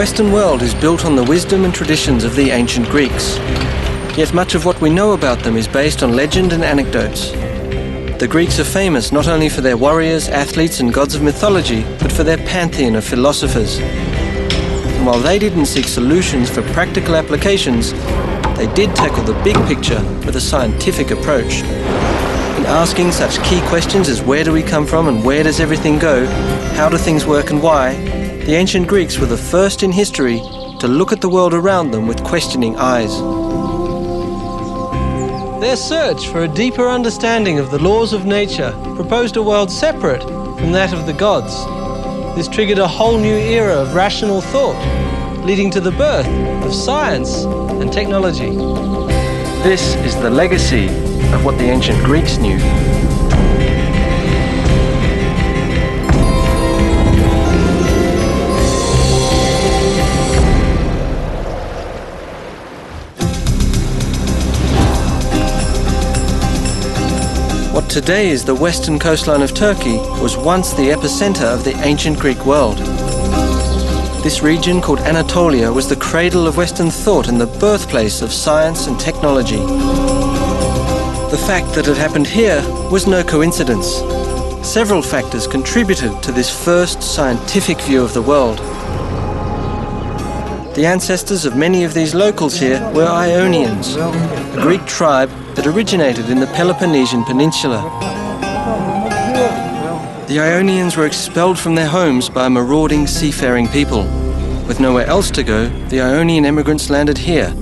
Western world is built on the wisdom and traditions of the ancient Greeks. Yet much of what we know about them is based on legend and anecdotes. The Greeks are famous not only for their warriors, athletes and gods of mythology, but for their pantheon of philosophers. And while they didn't seek solutions for practical applications, they did tackle the big picture with a scientific approach. In asking such key questions as where do we come from and where does everything go, how do things work and why, the ancient Greeks were the first in history to look at the world around them with questioning eyes. Their search for a deeper understanding of the laws of nature proposed a world separate from that of the gods. This triggered a whole new era of rational thought, leading to the birth of science and technology. This is the legacy of what the ancient Greeks knew. What today is the western coastline of Turkey was once the epicenter of the ancient Greek world. This region, called Anatolia, was the cradle of Western thought and the birthplace of science and technology. The fact that it happened here was no coincidence. Several factors contributed to this first scientific view of the world. The ancestors of many of these locals here were Ionians, a Greek tribe that originated in the Peloponnesian Peninsula. The Ionians were expelled from their homes by a marauding seafaring people. With nowhere else to go, the Ionian immigrants landed here,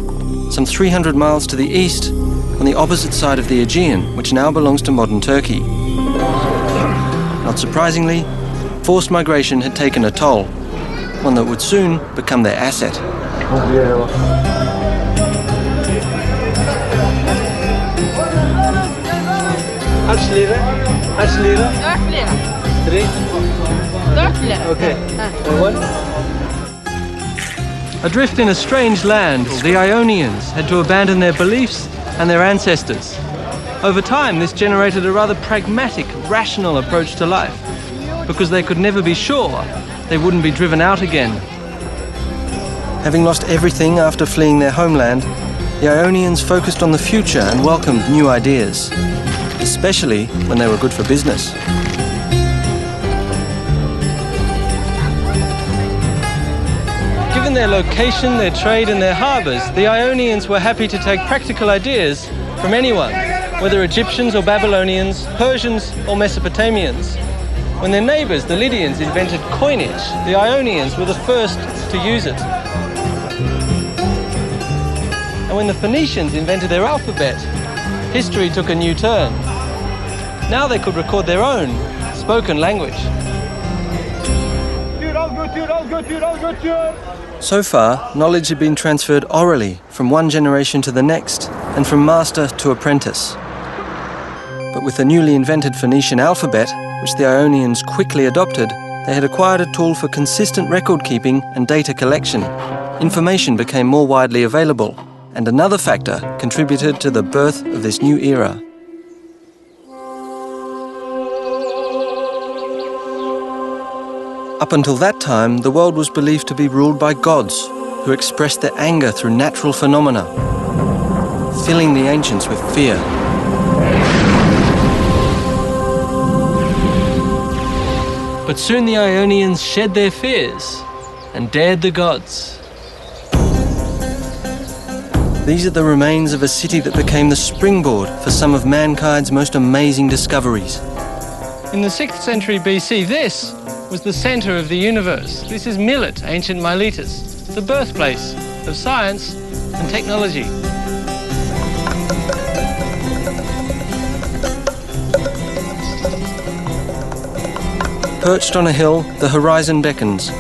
some 300 miles to the east, on the opposite side of the Aegean, which now belongs to modern Turkey. Not surprisingly, forced migration had taken a toll, one that would soon become their asset. Kaç lira? Kaç lira? 4 lira. 3? 4 lira. Okay. One? Adrift in a strange land, the Ionians had to abandon their beliefs and their ancestors. Over time, this generated a rather pragmatic, rational approach to life, because they could never be sure they wouldn't be driven out again. Having lost everything after fleeing their homeland, the Ionians focused on the future and welcomed new ideas, especially when they were good for business. Given their location, their trade and their harbours, the Ionians were happy to take practical ideas from anyone, whether Egyptians or Babylonians, Persians or Mesopotamians. When their neighbours, the Lydians, invented coinage, the Ionians were the first to use it. And when the Phoenicians invented their alphabet, history took a new turn. Now they could record their own spoken language. So far, knowledge had been transferred orally from one generation to the next and from master to apprentice. But with the newly invented Phoenician alphabet, which the Ionians quickly adopted, they had acquired a tool for consistent record keeping and data collection. Information became more widely available, and another factor contributed to the birth of this new era. Up until that time, the world was believed to be ruled by gods, who expressed their anger through natural phenomena, filling the ancients with fear. But soon the Ionians shed their fears and dared the gods. These are the remains of a city that became the springboard for some of mankind's most amazing discoveries. In the 6th century BC, this was the center of the universe. This is Milet, ancient Miletus, the birthplace of science and technology. Perched on a hill, the horizon beckons.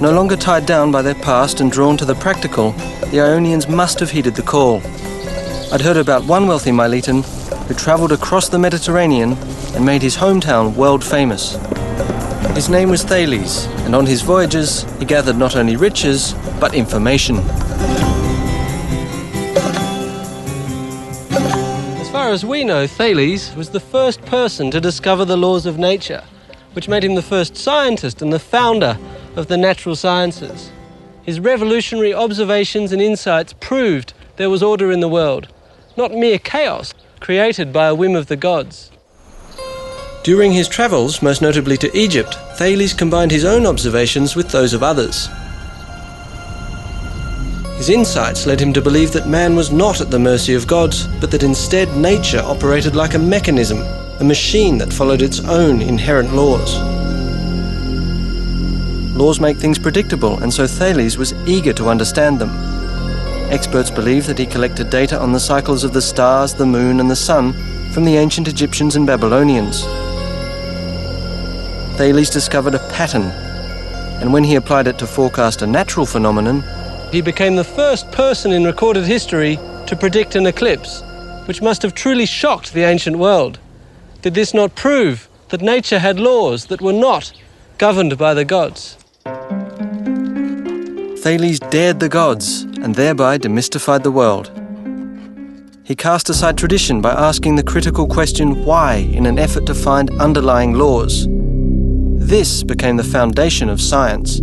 No longer tied down by their past and drawn to the practical, the Ionians must have heeded the call. I'd heard about one wealthy Miletan who travelled across the Mediterranean and made his hometown world famous. His name was Thales, and on his voyages he gathered not only riches, but information. As far as we know, Thales was the first person to discover the laws of nature, which made him the first scientist and the founder of the natural sciences. His revolutionary observations and insights proved there was order in the world, not mere chaos created by a whim of the gods. During his travels, most notably to Egypt, Thales combined his own observations with those of others. His insights led him to believe that man was not at the mercy of gods, but that instead nature operated like a mechanism, a machine that followed its own inherent laws. Laws make things predictable, and so Thales was eager to understand them. Experts believe that he collected data on the cycles of the stars, the moon, and the sun from the ancient Egyptians and Babylonians. Thales discovered a pattern, and when he applied it to forecast a natural phenomenon, He became the first person in recorded history to predict an eclipse, which must have truly shocked the ancient world. Did this not prove that nature had laws that were not governed by the gods? Thales dared the gods and thereby demystified the world. He cast aside tradition by asking the critical question why in an effort to find underlying laws. This became the foundation of science.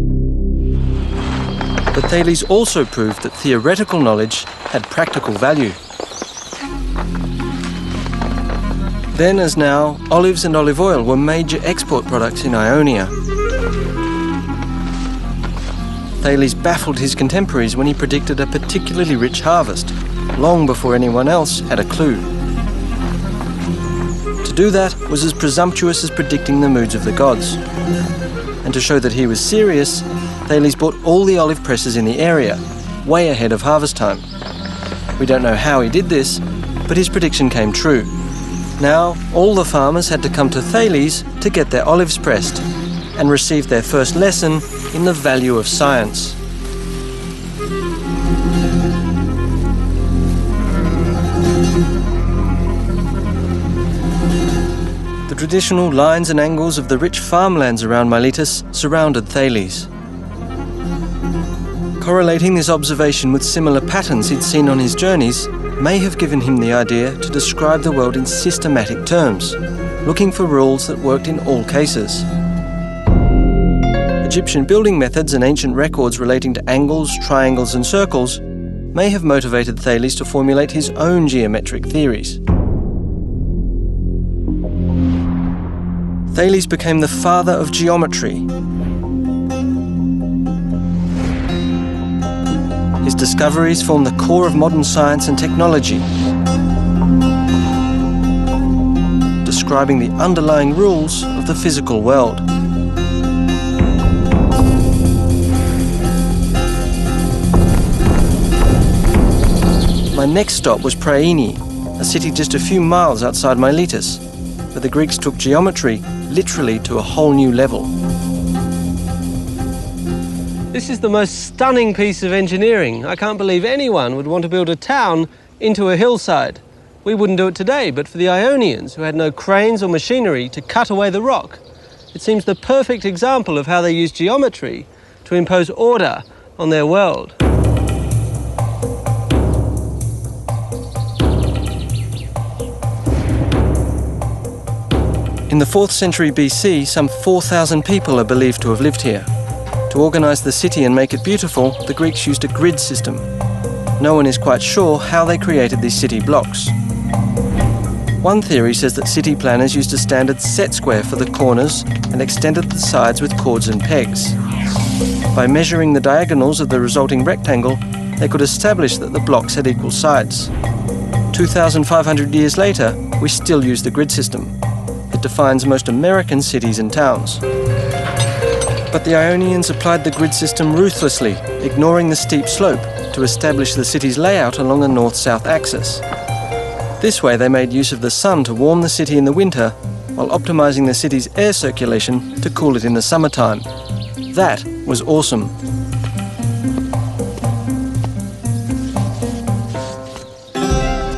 But Thales also proved that theoretical knowledge had practical value. Then, as now, olives and olive oil were major export products in Ionia. Thales baffled his contemporaries when he predicted a particularly rich harvest, long before anyone else had a clue. To do that was as presumptuous as predicting the moods of the gods. And to show that he was serious, Thales bought all the olive presses in the area, way ahead of harvest time. We don't know how he did this, but his prediction came true. Now, all the farmers had to come to Thales to get their olives pressed and receive their first lesson in the value of science. The traditional lines and angles of the rich farmlands around Miletus surrounded Thales. Correlating this observation with similar patterns he'd seen on his journeys may have given him the idea to describe the world in systematic terms, looking for rules that worked in all cases. Egyptian building methods and ancient records relating to angles, triangles, and circles may have motivated Thales to formulate his own geometric theories. Thales became the father of geometry. His discoveries form the core of modern science and technology, describing the underlying rules of the physical world. My next stop was Priene, a city just a few miles outside Miletus, where the Greeks took geometry literally to a whole new level. This is the most stunning piece of engineering. I can't believe anyone would want to build a town into a hillside. We wouldn't do it today, but for the Ionians, who had no cranes or machinery to cut away the rock, it seems the perfect example of how they used geometry to impose order on their world. In the 4th century BC, some 4,000 people are believed to have lived here. To organise the city and make it beautiful, the Greeks used a grid system. No one is quite sure how they created these city blocks. One theory says that city planners used a standard set square for the corners and extended the sides with cords and pegs. By measuring the diagonals of the resulting rectangle, they could establish that the blocks had equal sides. 2,500 years later, we still use the grid system. It defines most American cities and towns. But the Ionians applied the grid system ruthlessly, ignoring the steep slope to establish the city's layout along a north-south axis. This way they made use of the sun to warm the city in the winter, while optimizing the city's air circulation to cool it in the summertime. That was awesome.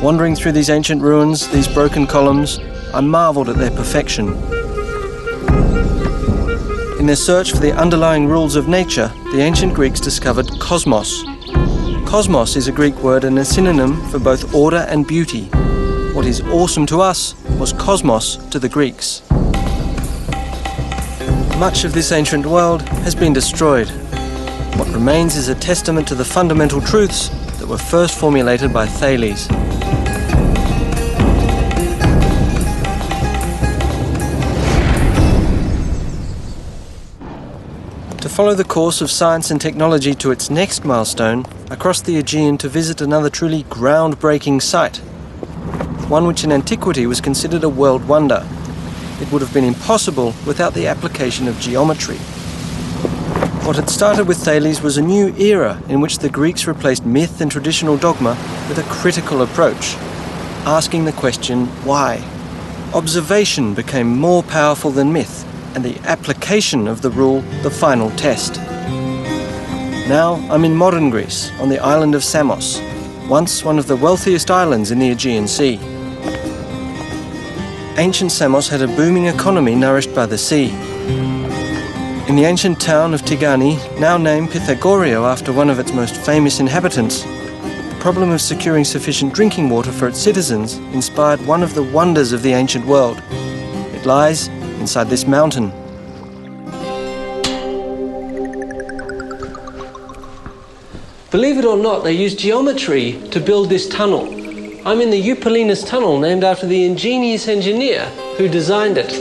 Wandering through these ancient ruins, these broken columns, I marveled at their perfection. In their search for the underlying rules of nature, the ancient Greeks discovered cosmos. Cosmos is a Greek word and a synonym for both order and beauty. What is awesome to us was cosmos to the Greeks. Much of this ancient world has been destroyed. What remains is a testament to the fundamental truths that were first formulated by Thales. To follow the course of science and technology to its next milestone, I crossed the Aegean to visit another truly groundbreaking site, one which in antiquity was considered a world wonder. It would have been impossible without the application of geometry. What had started with Thales was a new era in which the Greeks replaced myth and traditional dogma with a critical approach, asking the question, why? Observation became more powerful than myth, and the application of the rule the final test. Now I'm in modern Greece, on the island of Samos, once one of the wealthiest islands in the Aegean Sea. Ancient Samos had a booming economy nourished by the sea. In the ancient town of Tigani, now named Pythagorio after one of its most famous inhabitants, the problem of securing sufficient drinking water for its citizens inspired one of the wonders of the ancient world. It lies inside this mountain. Believe it or not, they used geometry to build this tunnel. I'm in the Eupolinus tunnel, named after the ingenious engineer who designed it.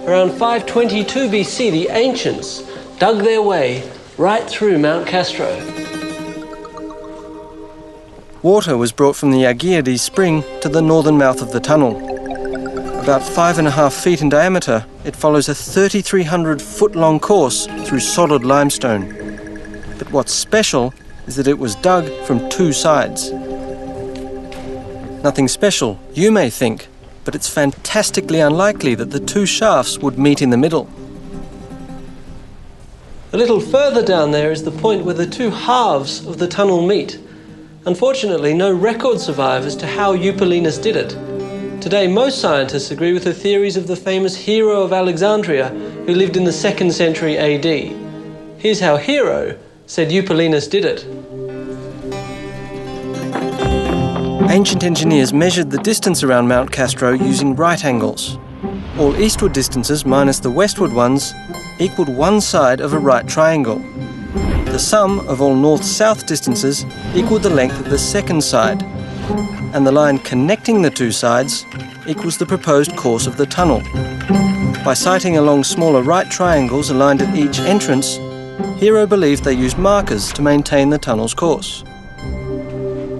Around 522 BC, the ancients dug their way right through Mount Castro. Water was brought from the Agiades spring to the northern mouth of the tunnel. About 5.5 feet in diameter, it follows a 3,300-foot-long course through solid limestone. But what's special is that it was dug from two sides. Nothing special, you may think, but it's fantastically unlikely that the two shafts would meet in the middle. A little further down there is the point where the two halves of the tunnel meet. Unfortunately, no record survives as to how Eupolinus did it. Today, most scientists agree with the theories of the famous Hero of Alexandria, who lived in the 2nd century AD. Here's how Hero said Eupolinus did it. Ancient engineers measured the distance around Mount Castro using right angles. All eastward distances minus the westward ones equaled one side of a right triangle. The sum of all north-south distances equaled the length of the second side, and the line connecting the two sides equals the proposed course of the tunnel. By sighting along smaller right triangles aligned at each entrance, Hero believed they used markers to maintain the tunnel's course.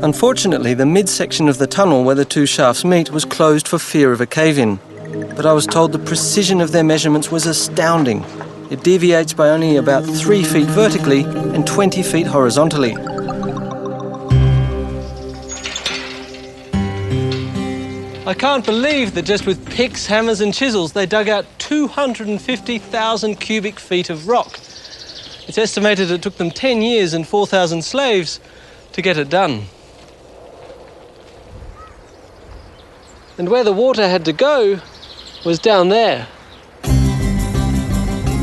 Unfortunately, the midsection of the tunnel where the two shafts meet was closed for fear of a cave-in, but I was told the precision of their measurements was astounding. It deviates by only about 3 feet vertically and 20 feet horizontally. I can't believe that just with picks, hammers and chisels they dug out 250,000 cubic feet of rock. It's estimated it took them 10 years and 4,000 slaves to get it done. And where the water had to go was down there.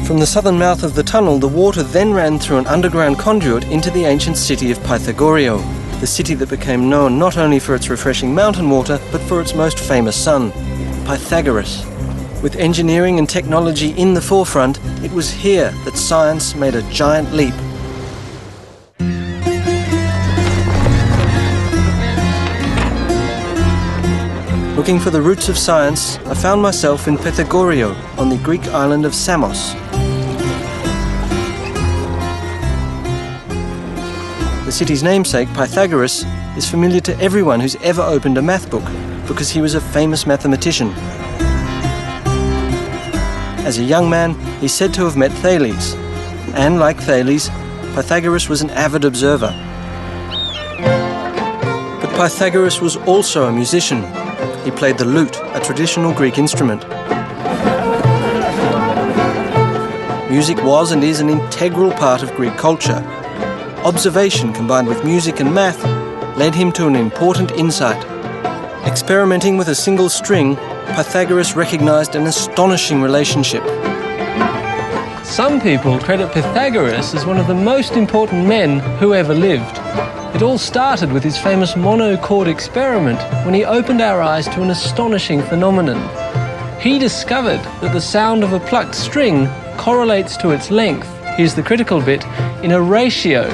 From the southern mouth of the tunnel, the water then ran through an underground conduit into the ancient city of Pythagorio, the city that became known not only for its refreshing mountain water, but for its most famous son, Pythagoras. With engineering and technology in the forefront, it was here that science made a giant leap. Looking for the roots of science, I found myself in Pythagorio, on the Greek island of Samos. The city's namesake, Pythagoras, is familiar to everyone who's ever opened a math book, because he was a famous mathematician. As a young man, he's said to have met Thales, and like Thales, Pythagoras was an avid observer. But Pythagoras was also a musician. He played the lute, a traditional Greek instrument. Music was and is an integral part of Greek culture. Observation combined with music and math led him to an important insight. Experimenting with a single string, Pythagoras recognized an astonishing relationship. Some people credit Pythagoras as one of the most important men who ever lived. It all started with his famous monochord experiment when he opened our eyes to an astonishing phenomenon. He discovered that the sound of a plucked string correlates to its length, here's the critical bit, in a ratio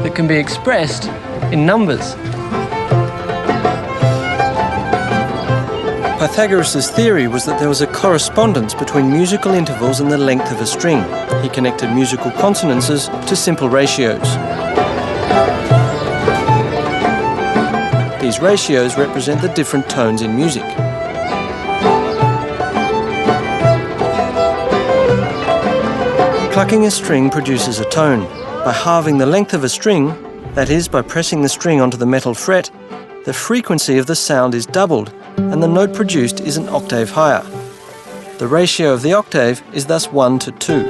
that can be expressed in numbers. Pythagoras' theory was that there was a correspondence between musical intervals and the length of a string. He connected musical consonances to simple ratios. These ratios represent the different tones in music. Plucking a string produces a tone. By halving the length of a string, that is, by pressing the string onto the metal fret, the frequency of the sound is doubled, and the note produced is an octave higher. The ratio of the octave is thus 1 to 2.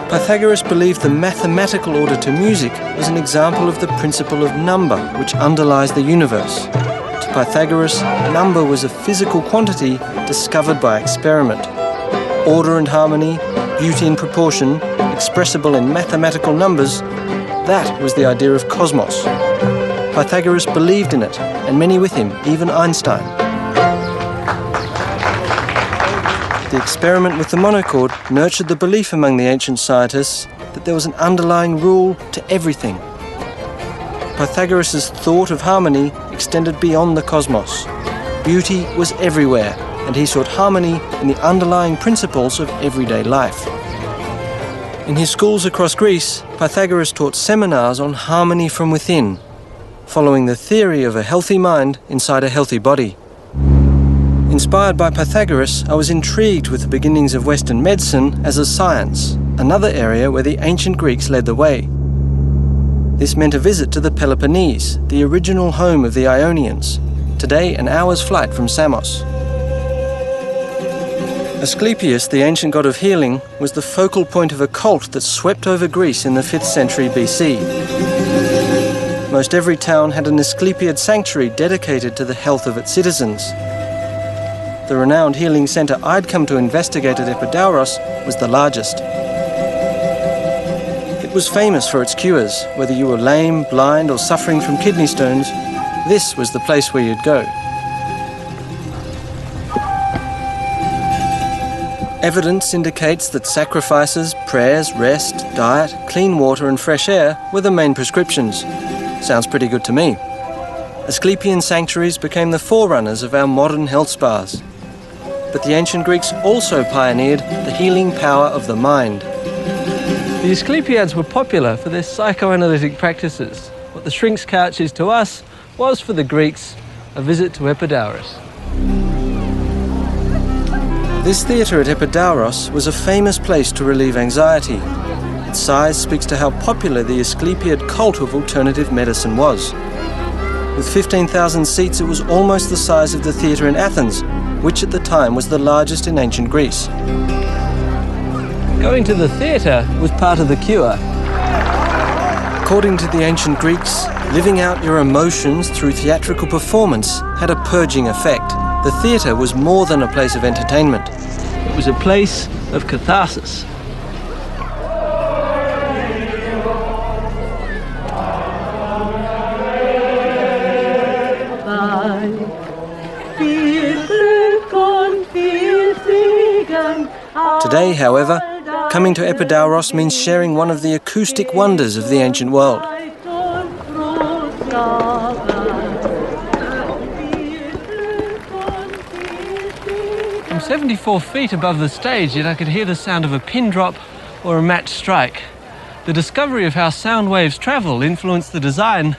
Pythagoras believed the mathematical order to music was an example of the principle of number, which underlies the universe. To Pythagoras, number was a physical quantity discovered by experiment. Order and harmony, beauty and proportion, expressible in mathematical numbers, that was the idea of cosmos. Pythagoras believed in it, and many with him, even Einstein. The experiment with the monochord nurtured the belief among the ancient scientists that there was an underlying rule to everything. Pythagoras' thought of harmony extended beyond the cosmos. Beauty was everywhere, and he sought harmony in the underlying principles of everyday life. In his schools across Greece, Pythagoras taught seminars on harmony from within, following the theory of a healthy mind inside a healthy body. Inspired by Pythagoras, I was intrigued with the beginnings of Western medicine as a science, another area where the ancient Greeks led the way. This meant a visit to the Peloponnese, the original home of the Ionians, today an hour's flight from Samos. Asclepius, the ancient god of healing, was the focal point of a cult that swept over Greece in the 5th century BC. Most every town had an Asclepiad sanctuary dedicated to the health of its citizens. The renowned healing centre I'd come to investigate at Epidauros was the largest. It was famous for its cures. Whether you were lame, blind or suffering from kidney stones, this was the place where you'd go. Evidence indicates that sacrifices, prayers, rest, diet, clean water and fresh air were the main prescriptions. Sounds pretty good to me. Asclepian sanctuaries became the forerunners of our modern health spas. But the ancient Greeks also pioneered the healing power of the mind. The Asclepiads were popular for their psychoanalytic practices. What the shrink's couch is to us was for the Greeks a visit to Epidauros. This theatre at Epidauros was a famous place to relieve anxiety. Its size speaks to how popular the Asclepiad cult of alternative medicine was. With 15,000 seats, it was almost the size of the theatre in Athens, which at the time was the largest in ancient Greece. Going to the theatre was part of the cure. According to the ancient Greeks, living out your emotions through theatrical performance had a purging effect. The theatre was more than a place of entertainment. It was a place of catharsis. Today, however, coming to Epidauros means sharing one of the acoustic wonders of the ancient world. From 74 feet above the stage, yet I could hear the sound of a pin drop or a match strike. The discovery of how sound waves travel influenced the design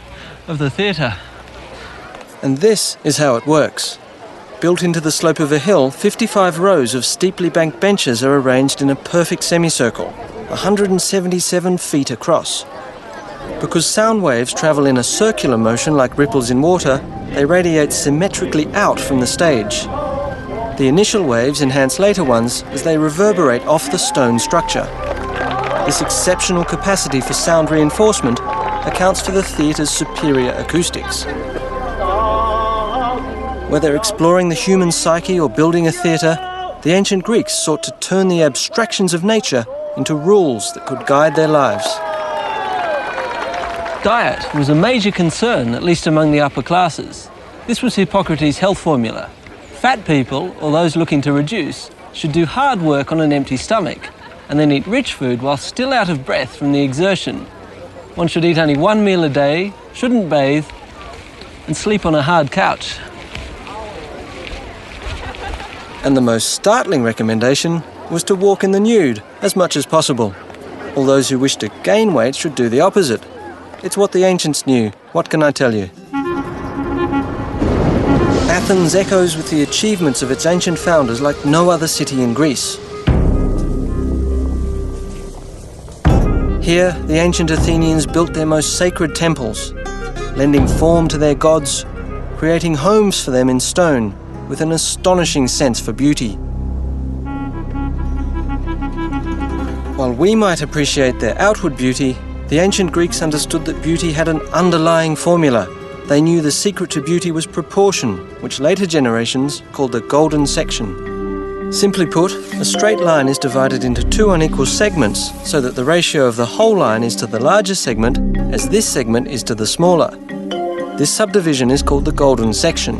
of the theatre. And this is how it works. Built into the slope of a hill, 55 rows of steeply banked benches are arranged in a perfect semicircle, 177 feet across. Because sound waves travel in a circular motion like ripples in water, they radiate symmetrically out from the stage. The initial waves enhance later ones as they reverberate off the stone structure. This exceptional capacity for sound reinforcement accounts for the theatre's superior acoustics. Whether exploring the human psyche or building a theatre, the ancient Greeks sought to turn the abstractions of nature into rules that could guide their lives. Diet was a major concern, at least among the upper classes. This was Hippocrates' health formula: Fat people, or those looking to reduce, should do hard work on an empty stomach and then eat rich food while still out of breath from the exertion. One should eat only one meal a day, shouldn't bathe, and sleep on a hard couch. And the most startling recommendation was to walk in the nude as much as possible. All those who wish to gain weight should do the opposite. It's what the ancients knew. What can I tell you? Athens echoes with the achievements of its ancient founders like no other city in Greece. Here, the ancient Athenians built their most sacred temples, lending form to their gods, creating homes for them in stone with an astonishing sense for beauty. While we might appreciate their outward beauty, the ancient Greeks understood that beauty had an underlying formula. They knew the secret to beauty was proportion, which later generations called the golden section. Simply put, a straight line is divided into two unequal segments so that the ratio of the whole line is to the larger segment as this segment is to the smaller. This subdivision is called the golden section.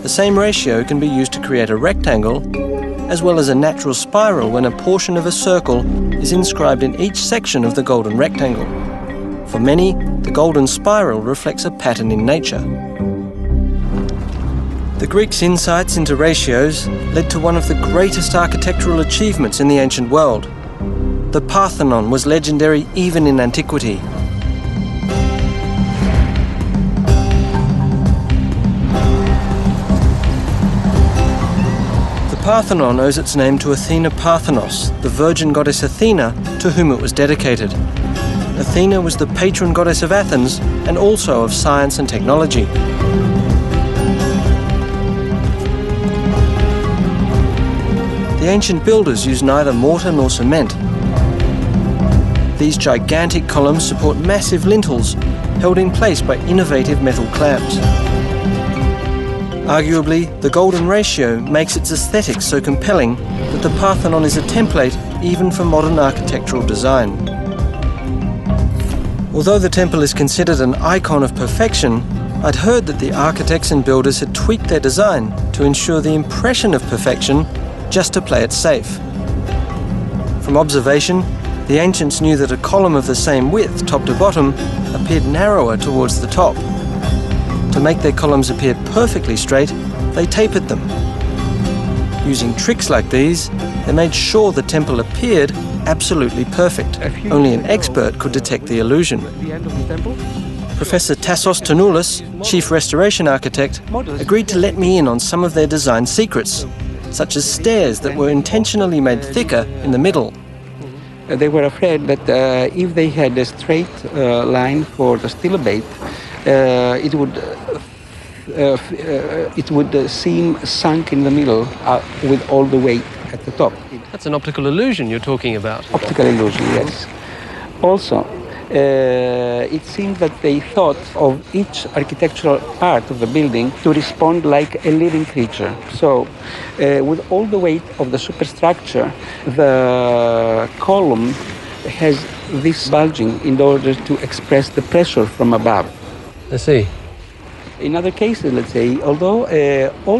The same ratio can be used to create a rectangle as well as a natural spiral when a portion of a circle is inscribed in each section of the golden rectangle. For many, the golden spiral reflects a pattern in nature. The Greeks' insights into ratios led to one of the greatest architectural achievements in the ancient world. The Parthenon was legendary even in antiquity. The Parthenon owes its name to Athena Parthenos, the virgin goddess Athena, to whom it was dedicated. Athena was the patron goddess of Athens and also of science and technology. The ancient builders used neither mortar nor cement. These gigantic columns support massive lintels held in place by innovative metal clamps. Arguably, the golden ratio makes its aesthetics so compelling that the Parthenon is a template even for modern architectural design. Although the temple is considered an icon of perfection, I'd heard that the architects and builders had tweaked their design to ensure the impression of perfection just to play it safe. From observation, the ancients knew that a column of the same width, top to bottom, appeared narrower towards the top. To make their columns appear perfectly straight, they tapered them. Using tricks like these, they made sure the temple appeared absolutely perfect. Only an expert could detect the illusion. Professor Tassos Tonoulis, chief restoration architect, agreed to let me in on some of their design secrets, such as stairs that were intentionally made thicker in the middle. They were afraid that if they had a straight line for the stilobate, it would seem sunk in the middle with all the weight at the top. That's an optical illusion you're talking about. Optical illusion, yes. Also, it seemed that they thought of each architectural part of the building to respond like a living creature. So, with all the weight of the superstructure, the column has this bulging in order to express the pressure from above. I see. In other cases, let's say, although all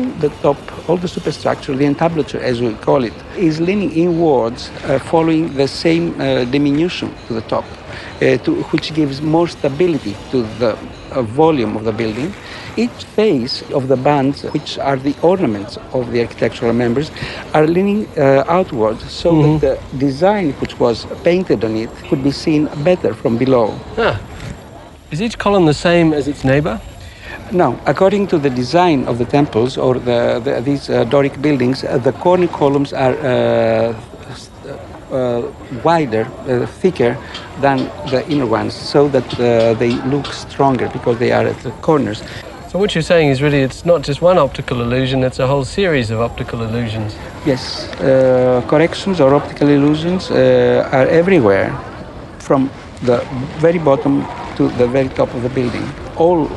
the superstructure, the entablature as we call it, is leaning inwards following the same diminution to the top, which gives more stability to the volume of the building. Each face of the bands, which are the ornaments of the architectural members, are leaning outwards so that the design which was painted on it could be seen better from below. Ah. Is each column the same as its neighbor? No, according to the design of the temples or these Doric buildings, the corner columns are wider, thicker than the inner ones, so that they look stronger because they are at the corners. So what you're saying is really it's not just one optical illusion, it's a whole series of optical illusions. Yes, corrections or optical illusions are everywhere, from the very bottom to the very top of the building. All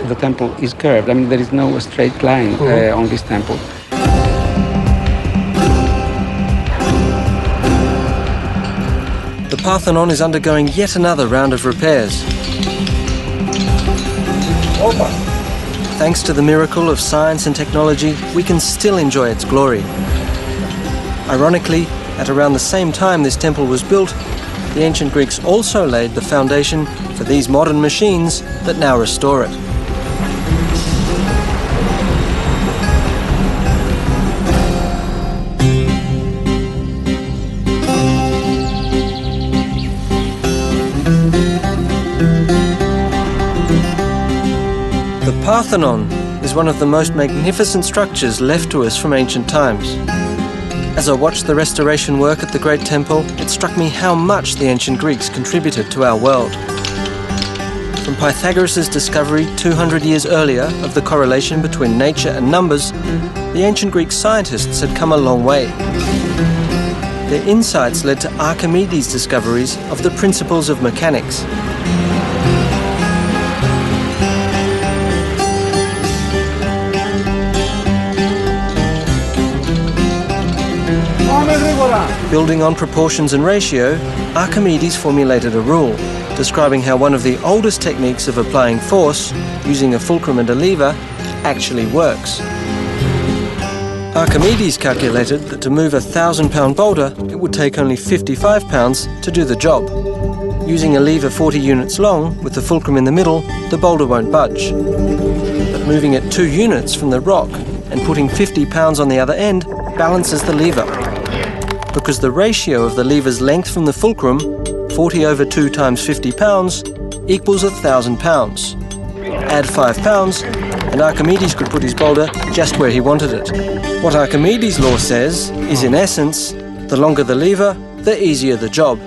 the temple is curved. I mean, there is no straight line on this temple. The Parthenon is undergoing yet another round of repairs. thanks to the miracle of science and technology, we can still enjoy its glory. Ironically, at around the same time this temple was built, the ancient Greeks also laid the foundation for these modern machines that now restore it. The Parthenon is one of the most magnificent structures left to us from ancient times. As I watched the restoration work at the Great Temple, it struck me how much the ancient Greeks contributed to our world. From Pythagoras' discovery 200 years earlier of the correlation between nature and numbers, the ancient Greek scientists had come a long way. Their insights led to Archimedes' discoveries of the principles of mechanics. Building on proportions and ratio, Archimedes formulated a rule describing how one of the oldest techniques of applying force, using a fulcrum and a lever, actually works. Archimedes calculated that to move a 1,000-pound boulder, it would take only 55 pounds to do the job. Using a lever 40 units long, with the fulcrum in the middle, the boulder won't budge. But moving it 2 units from the rock and putting 50 pounds on the other end balances the lever. Because the ratio of the lever's length from the fulcrum, 40 over 2 times 50 pounds, equals 1,000 pounds. Add 5 pounds, and Archimedes could put his boulder just where he wanted it. What Archimedes' law says is, in essence, the longer the lever, the easier the job.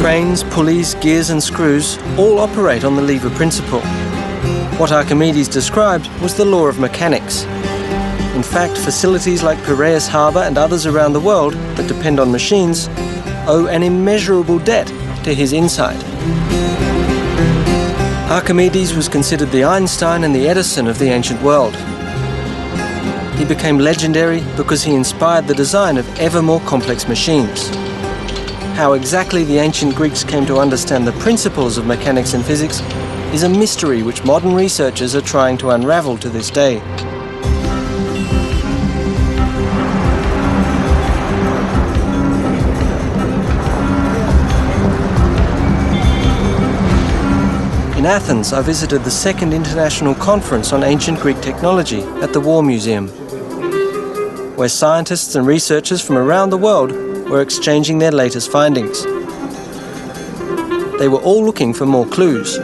Cranes, pulleys, gears and screws all operate on the lever principle. What Archimedes described was the law of mechanics. In fact, facilities like Piraeus Harbour and others around the world that depend on machines owe an immeasurable debt to his insight. Archimedes was considered the Einstein and the Edison of the ancient world. He became legendary because he inspired the design of ever more complex machines. How exactly the ancient Greeks came to understand the principles of mechanics and physics is a mystery which modern researchers are trying to unravel to this day. In Athens, I visited the Second International Conference on Ancient Greek Technology at the War Museum, where scientists and researchers from around the world were exchanging their latest findings. They were all looking for more clues.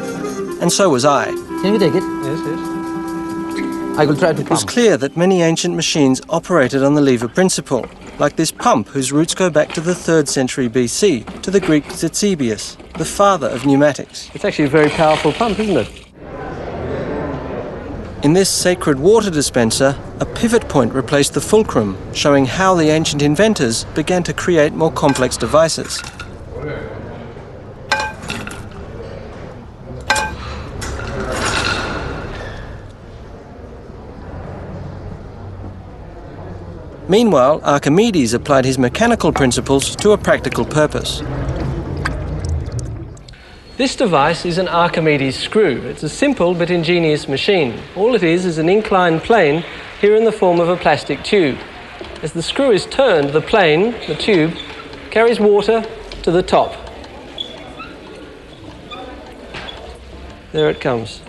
And so was I. Can you take it? Yes, yes. I will try to It was clear that many ancient machines operated on the lever principle, like this pump whose roots go back to the 3rd century BC, to the Greek Zitzebius, the father of pneumatics. It's actually a very powerful pump, isn't it? In this sacred water dispenser, a pivot point replaced the fulcrum, showing how the ancient inventors began to create more complex devices. Meanwhile, Archimedes applied his mechanical principles to a practical purpose. This device is an Archimedes screw. It's a simple but ingenious machine. All it is an inclined plane, here in the form of a plastic tube. As the screw is turned, the plane, the tube, carries water to the top. There it comes.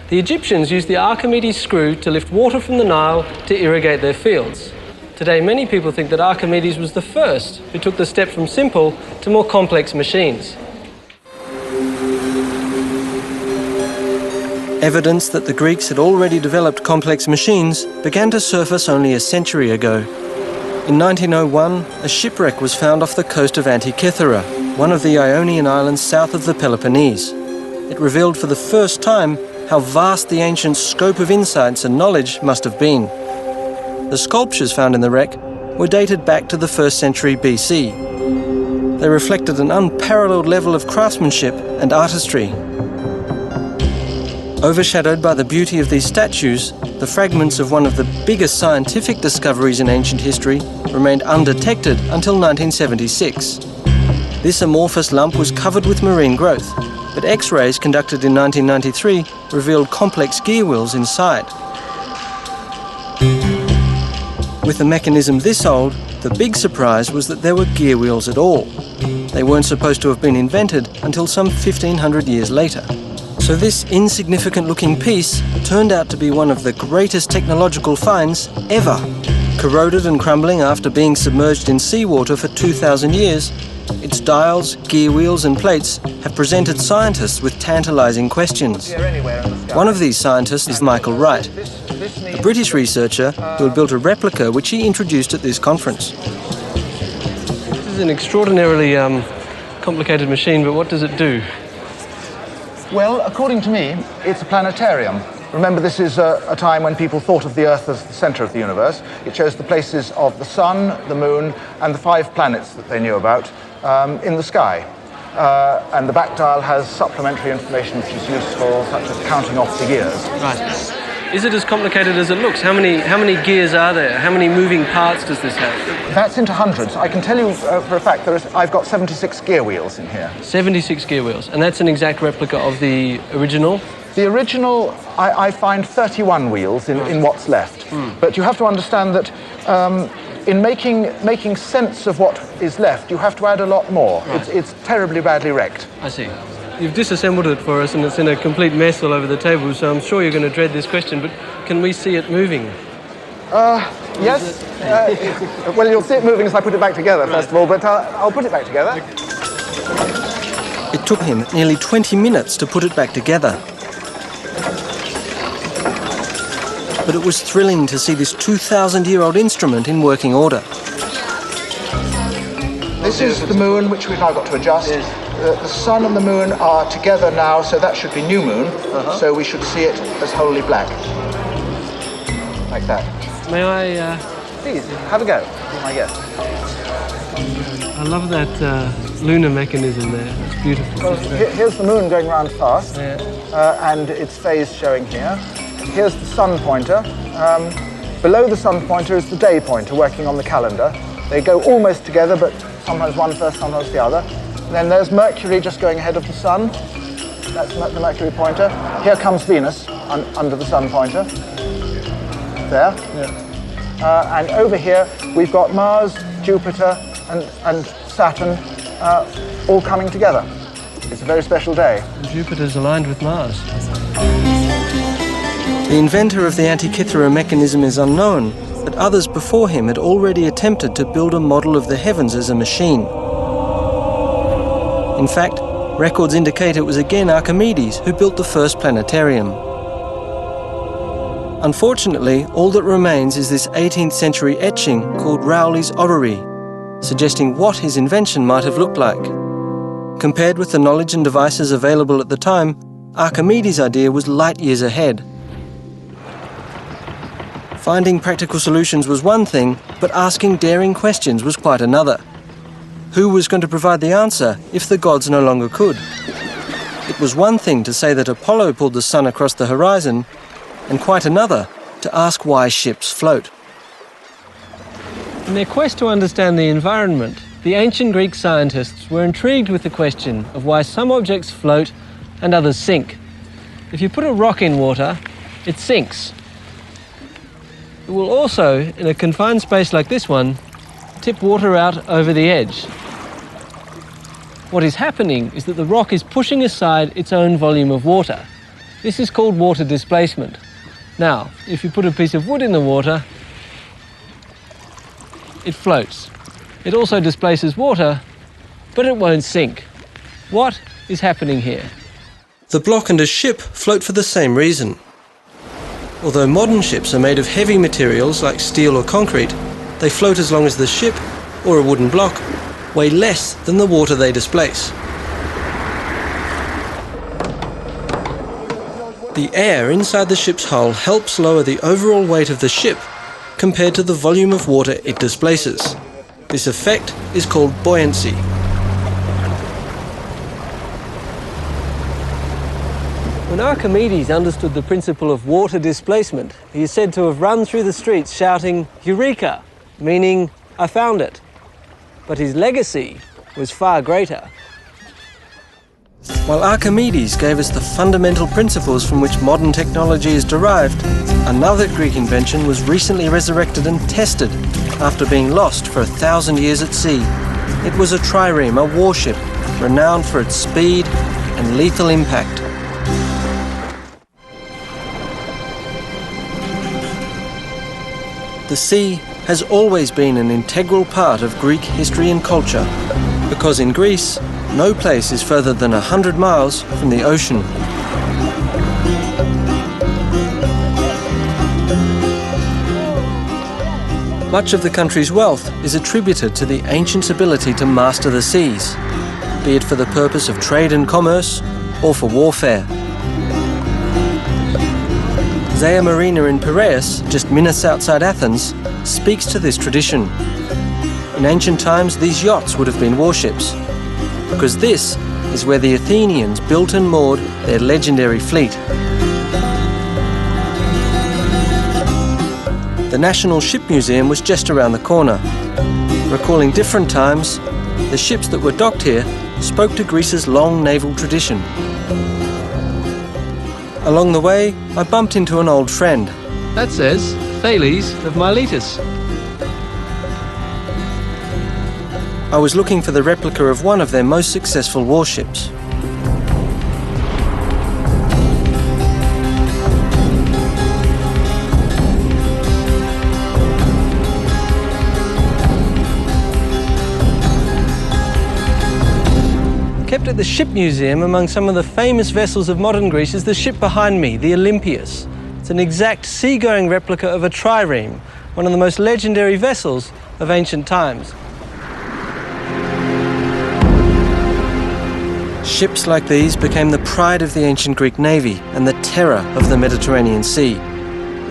The Egyptians used the Archimedes screw to lift water from the Nile to irrigate their fields. Today, many people think that Archimedes was the first who took the step from simple to more complex machines. Evidence that the Greeks had already developed complex machines began to surface only a century ago. In 1901, a shipwreck was found off the coast of Antikythera, one of the Ionian islands south of the Peloponnese. It revealed for the first time how vast the ancient scope of insights and knowledge must have been. The sculptures found in the wreck were dated back to the 1st century BC. They reflected an unparalleled level of craftsmanship and artistry. Overshadowed by the beauty of these statues, the fragments of one of the biggest scientific discoveries in ancient history remained undetected until 1976. This amorphous lump was covered with marine growth, but X-rays conducted in 1993 revealed complex gear wheels inside. With a mechanism this old, the big surprise was that there were gear wheels at all. They weren't supposed to have been invented until some 1,500 years later. So this insignificant-looking piece turned out to be one of the greatest technological finds ever. Corroded and crumbling after being submerged in seawater for 2,000 years, its dials, gear wheels and plates have presented scientists with tantalising questions. One of these scientists is Michael Wright, a British researcher who had built a replica which he introduced at this conference. This is an extraordinarily complicated machine, but what does it do? Well, according to me, it's a planetarium. Remember, this is a time when people thought of the Earth as the centre of the universe. It shows the places of the Sun, the Moon, and the 5 planets that they knew about in the sky. And the back dial has supplementary information which is useful, such as counting off the years. Right. Is it as complicated as it looks? How many gears are there? How many moving parts does this have? That's into hundreds. I can tell you for a fact I've got 76 gear wheels in here. 76 gear wheels, and that's an exact replica of the original? The original, I find 31 wheels in what's left. But you have to understand that in making sense of what is left, you have to add a lot more. Right. It's terribly badly wrecked. I see. You've disassembled it for us and it's in a complete mess all over the table, so I'm sure you're going to dread this question, but can we see it moving? Yes. Well, you'll see it moving as I put it back together, first of all, but I'll put it back together. It took him nearly 20 minutes to put it back together. But it was thrilling to see this 2,000-year-old instrument in working order. This is the moon, which we've now got to adjust. Yes. The sun and the moon are together now, so that should be new moon. So we should see it as wholly black. Like that. May I... Please, have a go. Be my guest. I love that lunar mechanism there. It's beautiful. Well, here's the moon going round fast, and its phase showing here. Here's the sun pointer. Below the sun pointer is the day pointer working on the calendar. They go almost together, but sometimes one first, sometimes the other. And then there's Mercury just going ahead of the sun. That's the Mercury pointer. Here comes Venus under the sun pointer. There. Yeah. And over here we've got Mars, Jupiter, and Saturn all coming together. It's a very special day. Jupiter's aligned with Mars. The inventor of the Antikythera mechanism is unknown, but others before him had already attempted to build a model of the heavens as a machine. In fact, records indicate it was again Archimedes who built the first planetarium. Unfortunately, all that remains is this 18th century etching called Rowley's Orrery, suggesting what his invention might have looked like. Compared with the knowledge and devices available at the time, Archimedes' idea was light years ahead. Finding practical solutions was one thing, but asking daring questions was quite another. Who was going to provide the answer if the gods no longer could? It was one thing to say that Apollo pulled the sun across the horizon, and quite another to ask why ships float. In their quest to understand the environment, the ancient Greek scientists were intrigued with the question of why some objects float and others sink. If you put a rock in water, it sinks. It will also, in a confined space like this one, tip water out over the edge. What is happening is that the rock is pushing aside its own volume of water. This is called water displacement. Now, if you put a piece of wood in the water, it floats. It also displaces water, but it won't sink. What is happening here? The block and a ship float for the same reason. Although modern ships are made of heavy materials like steel or concrete, they float as long as the ship, or a wooden block, weigh less than the water they displace. The air inside the ship's hull helps lower the overall weight of the ship compared to the volume of water it displaces. This effect is called buoyancy. When Archimedes understood the principle of water displacement, he is said to have run through the streets shouting, "Eureka!" meaning, I found it. But his legacy was far greater. While Archimedes gave us the fundamental principles from which modern technology is derived, another Greek invention was recently resurrected and tested after being lost for 1,000 years at sea. It was a trireme, a warship, renowned for its speed and lethal impact. The sea has always been an integral part of Greek history and culture, because in Greece, no place is further than 100 miles from the ocean. Much of the country's wealth is attributed to the ancients' ability to master the seas, be it for the purpose of trade and commerce or for warfare. Zea Marina in Piraeus, just minutes outside Athens, speaks to this tradition. In ancient times, these yachts would have been warships, because this is where the Athenians built and moored their legendary fleet. The National Ship Museum was just around the corner. Recalling different times, the ships that were docked here spoke to Greece's long naval tradition. Along the way, I bumped into an old friend. That says Thales of Miletus. I was looking for the replica of one of their most successful warships. Kept at the Ship Museum among some of the famous vessels of modern Greece is the ship behind me, the Olympias. It's an exact seagoing replica of a trireme, one of the most legendary vessels of ancient times. Ships like these became the pride of the ancient Greek navy and the terror of the Mediterranean Sea.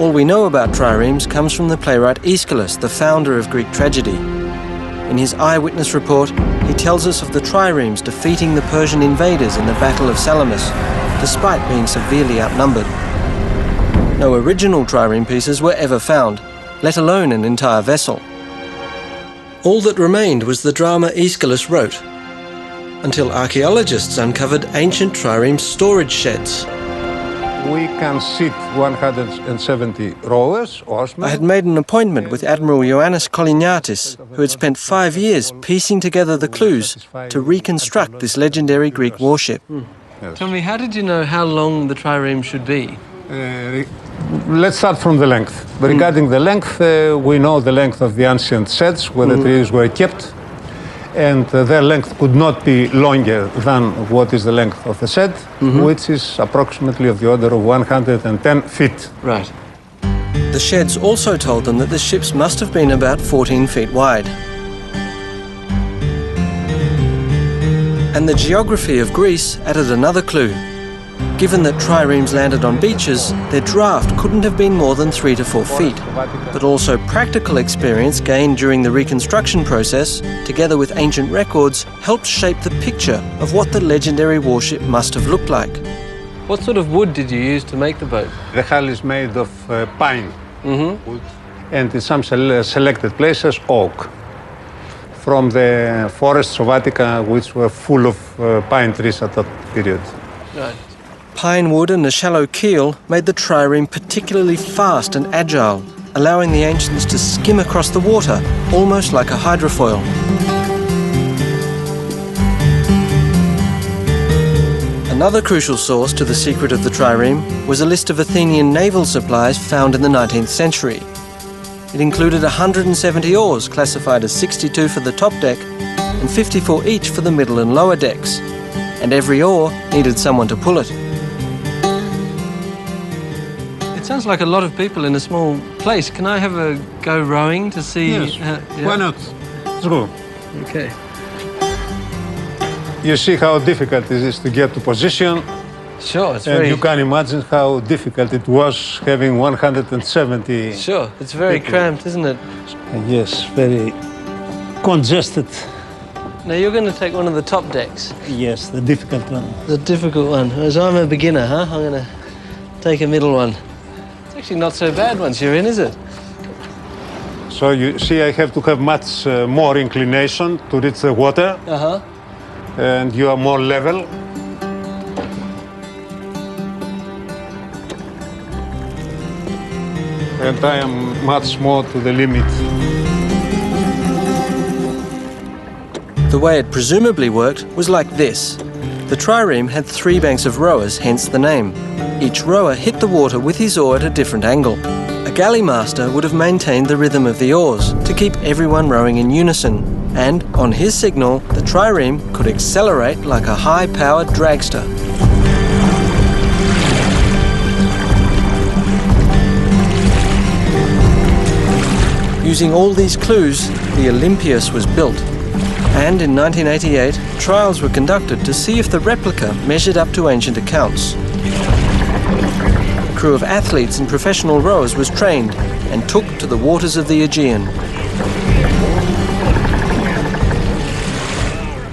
All we know about triremes comes from the playwright Aeschylus, the founder of Greek tragedy. In his eyewitness report, he tells us of the triremes defeating the Persian invaders in the Battle of Salamis, despite being severely outnumbered. No original trireme pieces were ever found, let alone an entire vessel. All that remained was the drama Aeschylus wrote, until archaeologists uncovered ancient trireme storage sheds. We can sit 170 rowers, oarsmen. I had made an appointment with Admiral Ioannis Koliniatis, who had spent 5 years piecing together the clues to reconstruct this legendary Greek warship. Yes. Tell me, how did you know how long the trireme should be? Let's start from the length. Regarding the length, we know the length of the ancient sheds where the trees were kept, and their length could not be longer than what is the length of the shed, which is approximately of the order of 110 feet. Right. The sheds also told them that the ships must have been about 14 feet wide. And the geography of Greece added another clue. Given that triremes landed on beaches, their draft couldn't have been more than 3 to 4 feet. But also practical experience gained during the reconstruction process, together with ancient records, helped shape the picture of what the legendary warship must have looked like. What sort of wood did you use to make the boat? The hull is made of pine wood, and in some selected places, oak, from the forests of Attica, which were full of pine trees at that period. Right. Pine wood and a shallow keel made the trireme particularly fast and agile, allowing the ancients to skim across the water, almost like a hydrofoil. Another crucial source to the secret of the trireme was a list of Athenian naval supplies found in the 19th century. It included 170 oars, classified as 62 for the top deck and 54 each for the middle and lower decks, and every oar needed someone to pull it. It sounds like a lot of people in a small place. Can I have a go rowing to see? Yes, yeah? why not? Let's go. Okay. You see how difficult it is to get to position, Sure, it's and very... you can imagine how difficult it was having 170. Sure, it's very people. cramped, isn't it? Yes, very congested. Now you're going to take one of the top decks. Yes, the difficult one. The difficult one. As I'm a beginner, huh? I'm going to take a middle one. It's actually not so bad once you're in, is it? So you see, I have to have much more inclination to reach the water, and you are more level. And I am much more to the limit. The way it presumably worked was like this. The trireme had 3 banks of rowers, hence the name. Each rower hit the water with his oar at a different angle. A galley master would have maintained the rhythm of the oars to keep everyone rowing in unison. And on his signal, the trireme could accelerate like a high-powered dragster. Using all these clues, the Olympias was built. And in 1988, trials were conducted to see if the replica measured up to ancient accounts. A crew of athletes and professional rowers was trained and took to the waters of the Aegean.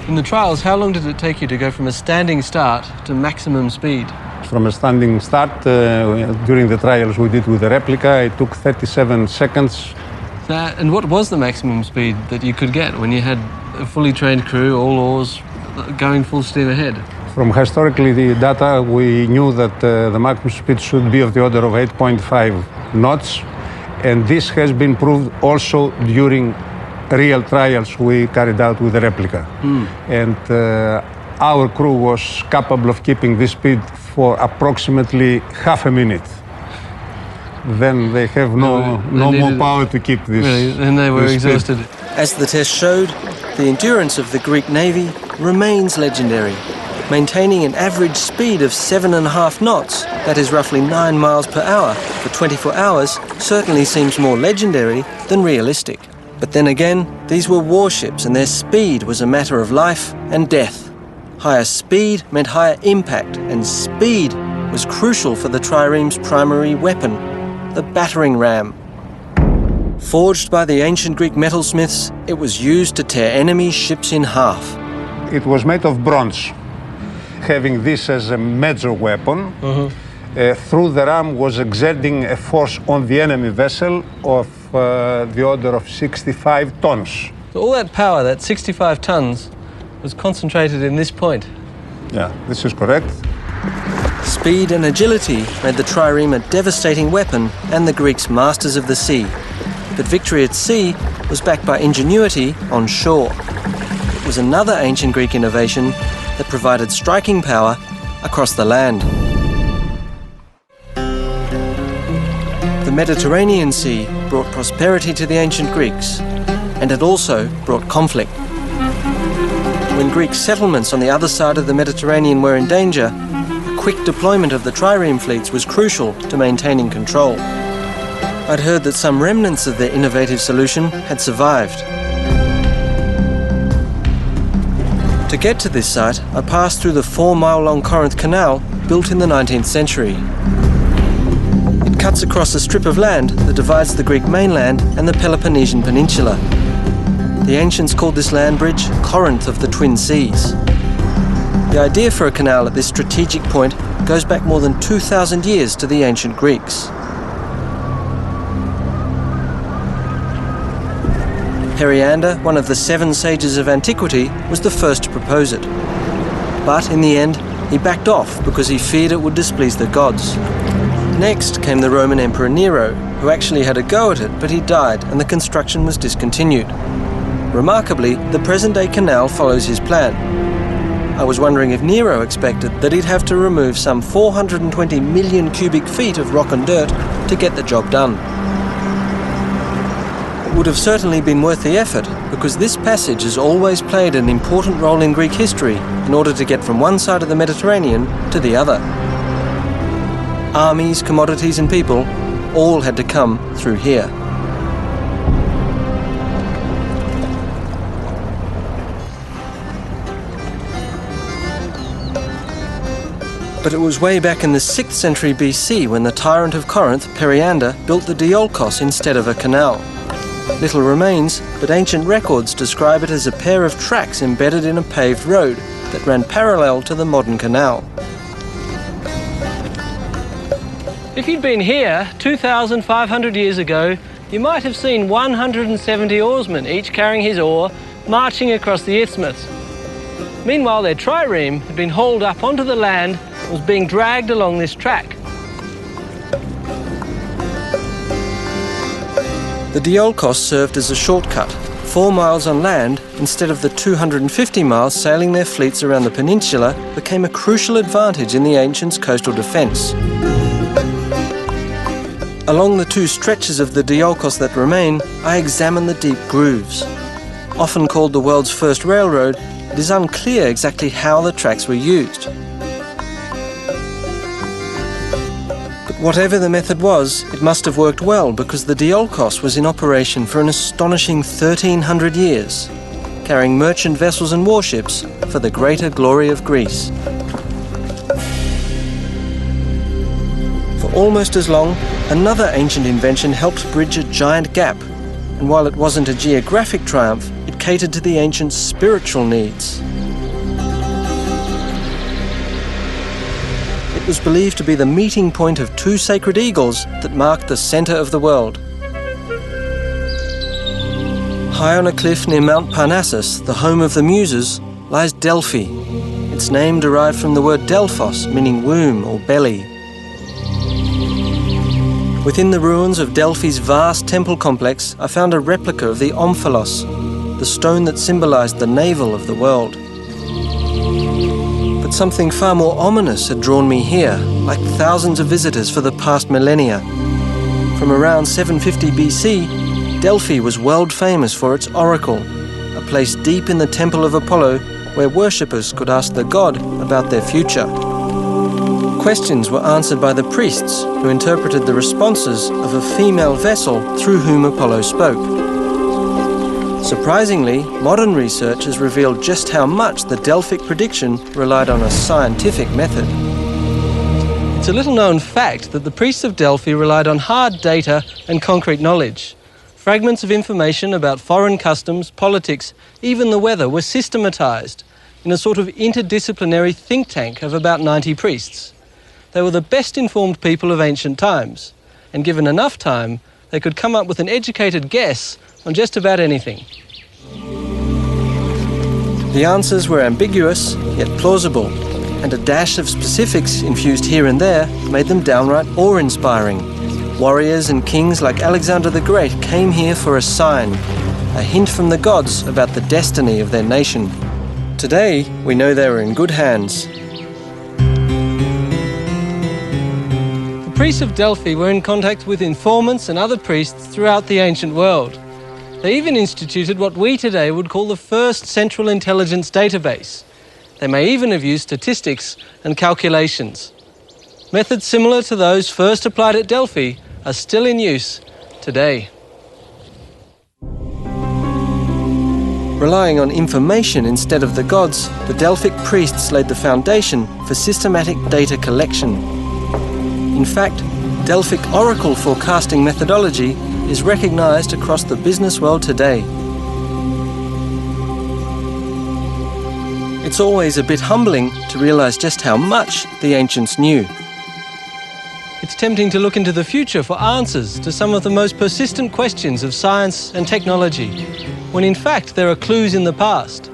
In the trials, how long did it take you to go from a standing start to maximum speed? From a standing start, during the trials we did with the replica, it took 37 seconds. And what was the maximum speed that you could get when you had a fully trained crew, all oars, going full steam ahead? From historically the data, we knew that the maximum speed should be of the order of 8.5 knots, and this has been proved also during real trials we carried out with the replica. And our crew was capable of keeping this speed for approximately half a minute. Then they have no more power to keep this. Really? Then they were exhausted. As the test showed, the endurance of the Greek navy remains legendary, maintaining an average speed of 7.5 knots, that is roughly 9 miles per hour, for 24 hours certainly seems more legendary than realistic. But then again, these were warships and their speed was a matter of life and death. Higher speed meant higher impact, and speed was crucial for the trireme's primary weapon, the battering ram. Forged by the ancient Greek metalsmiths, it was used to tear enemy ships in half. It was made of bronze. Having this as a major weapon, through the ram was exerting a force on the enemy vessel of the order of 65 tons. So all that power, that 65 tons, was concentrated in this point. Yeah, this is correct. Speed and agility made the trireme a devastating weapon and the Greeks masters of the sea. But victory at sea was backed by ingenuity on shore. It was another ancient Greek innovation that provided striking power across the land. The Mediterranean Sea brought prosperity to the ancient Greeks, and it also brought conflict. When Greek settlements on the other side of the Mediterranean were in danger, a quick deployment of the trireme fleets was crucial to maintaining control. I'd heard that some remnants of their innovative solution had survived. To get to this site, I passed through the 4-mile-long Corinth Canal built in the 19th century. It cuts across a strip of land that divides the Greek mainland and the Peloponnesian Peninsula. The ancients called this land bridge Corinth of the Twin Seas. The idea for a canal at this strategic point goes back more than 2,000 years to the ancient Greeks. Periander, one of the 7 sages of antiquity, was the first to propose it. But in the end, he backed off because he feared it would displease the gods. Next came the Roman Emperor Nero, who actually had a go at it, but he died and the construction was discontinued. Remarkably, the present-day canal follows his plan. I was wondering if Nero expected that he'd have to remove some 420 million cubic feet of rock and dirt to get the job done. It would have certainly been worth the effort, because this passage has always played an important role in Greek history in order to get from one side of the Mediterranean to the other. Armies, commodities and people all had to come through here. But it was way back in the 6th century BC when the tyrant of Corinth, Periander, built the Diolkos instead of a canal. Little remains, but ancient records describe it as a pair of tracks embedded in a paved road that ran parallel to the modern canal. If you'd been here 2,500 years ago, you might have seen 170 oarsmen, each carrying his oar, marching across the isthmus. Meanwhile, their trireme had been hauled up onto the land and was being dragged along this track. The Diolkos served as a shortcut, 4 miles on land instead of the 250 miles sailing their fleets around the peninsula became a crucial advantage in the ancients' coastal defence. Along the 2 stretches of the Diolkos that remain, I examine the deep grooves. Often called the world's first railroad, it is unclear exactly how the tracks were used. But whatever the method was, it must have worked well because the Diolkos was in operation for an astonishing 1,300 years, carrying merchant vessels and warships for the greater glory of Greece. For almost as long, another ancient invention helped bridge a giant gap, and while it wasn't a geographic triumph, it catered to the ancients' spiritual needs. It was believed to be the meeting point of 2 sacred eagles that marked the centre of the world. High on a cliff near Mount Parnassus, the home of the Muses, lies Delphi. Its name derived from the word Delphos, meaning womb or belly. Within the ruins of Delphi's vast temple complex, I found a replica of the omphalos, the stone that symbolized the navel of the world. But something far more ominous had drawn me here, like thousands of visitors for the past millennia. From around 750 BC, Delphi was world famous for its oracle, a place deep in the temple of Apollo where worshippers could ask the god about their future. Questions were answered by the priests, who interpreted the responses of a female vessel through whom Apollo spoke. Surprisingly, modern research has revealed just how much the Delphic prediction relied on a scientific method. It's a little-known fact that the priests of Delphi relied on hard data and concrete knowledge. Fragments of information about foreign customs, politics, even the weather were systematized in a sort of interdisciplinary think tank of about 90 priests. They were the best-informed people of ancient times, and given enough time, they could come up with an educated guess on just about anything. The answers were ambiguous, yet plausible, and a dash of specifics infused here and there made them downright awe-inspiring. Warriors and kings like Alexander the Great came here for a sign, a hint from the gods about the destiny of their nation. Today, we know they were in good hands. The priests of Delphi were in contact with informants and other priests throughout the ancient world. They even instituted what we today would call the first central intelligence database. They may even have used statistics and calculations. Methods similar to those first applied at Delphi are still in use today. Relying on information instead of the gods, the Delphic priests laid the foundation for systematic data collection. In fact, Delphic oracle forecasting methodology is recognized across the business world today. It's always a bit humbling to realize just how much the ancients knew. It's tempting to look into the future for answers to some of the most persistent questions of science and technology, when in fact there are clues in the past.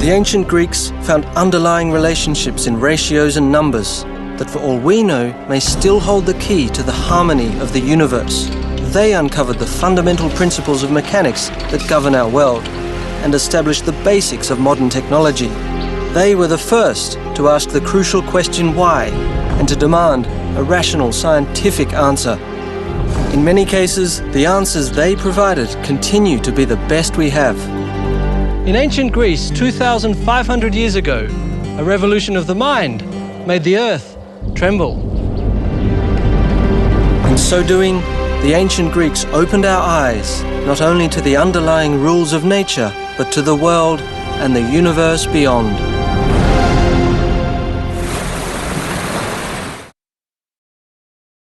The ancient Greeks found underlying relationships in ratios and numbers that, for all we know, may still hold the key to the harmony of the universe. They uncovered the fundamental principles of mechanics that govern our world and established the basics of modern technology. They were the first to ask the crucial question why and to demand a rational scientific answer. In many cases, the answers they provided continue to be the best we have. In ancient Greece, 2,500 years ago, a revolution of the mind made the earth tremble. In so doing, the ancient Greeks opened our eyes not only to the underlying rules of nature, but to the world and the universe beyond.